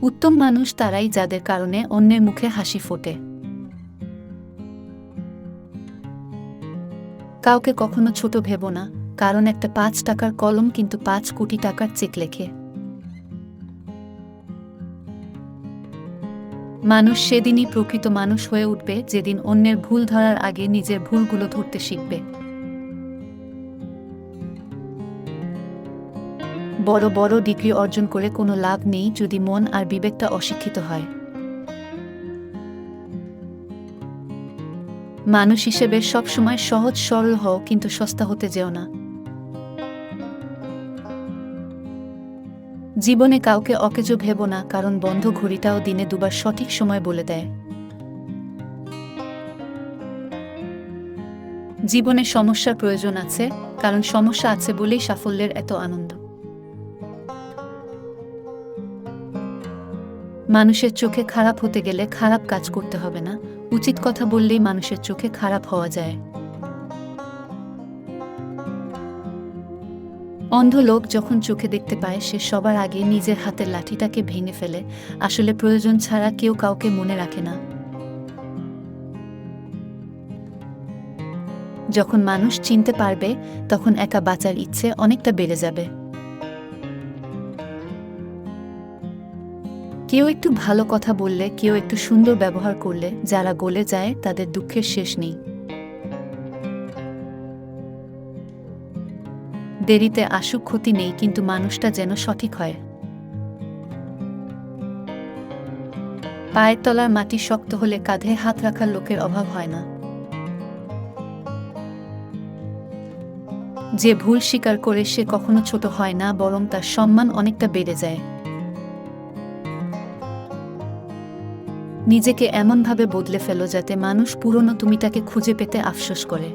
উত্তম মানুষ তারাই যাদের কারণে অন্যের মুখে হাসি ফোটে। কাউকে কখনো ছোট ভেবো না, কারণ একটা ৫ টাকার কলম কিন্তু ৫ কোটি টাকার চেক লেখে। মানুষ সেদিনই প্রকৃত মানুষ হয়ে উঠবে যেদিন অন্যের ভুল ধরার আগে নিজের ভুলগুলো ধরতে শিখবে। বড় বড় ডিগ্রি অর্জন করে কোনো লাভ নেই যদি মন আর বিবেকটা অশিক্ষিত হয়। মানুষ হিসেবে সবসময় সহজ সরল হও, কিন্তু সস্তা হতে যেও না। জীবনে কাউকে অকেজো ভেবো না, কারণ বন্ধ ঘড়িটাও দিনে দুবার সঠিক সময় বলে দেয়। জীবনে সমস্যার প্রয়োজন আছে, কারণ সমস্যা আছে বলেই সাফল্যের এত আনন্দ। মানুষের চোখে খারাপ হতে গেলে খারাপ কাজ করতে হবে না, উচিত কথা বললেই মানুষের চোখে খারাপ হওয়া যায়। অন্ধ লোক যখন চোখে দেখতে পায় সে সবার আগে নিজের হাতের লাঠিটাকে ভেঙে ফেলে। আসলে প্রয়োজন ছাড়া কেউ কাউকে মনে রাখে না। যখন মানুষ চিনতে পারবে তখন একা বাঁচার ইচ্ছে অনেকটা বেড়ে যাবে। কেউ একটু ভালো কথা বললে, কেউ একটু সুন্দর ব্যবহার করলে, যারা গলে যায় তাদের দুঃখের শেষ নেই। দেরিতে আসুক ক্ষতি নেই, কিন্তু মানুষটা যেন সঠিক হয়। পায়ের তলার মাটি শক্ত হলে কাঁধে হাত রাখার লোকের অভাব হয় না। যে ভুল স্বীকার করে সে কখনো ছোট হয় না, বরং তার সম্মান অনেকটা বেড়ে যায়। নিজেকে এমনভাবে বদলে ফেলো যাতে মানুষ পুরনো তুমিটাকে খুঁজে পেতে আফসোস করে।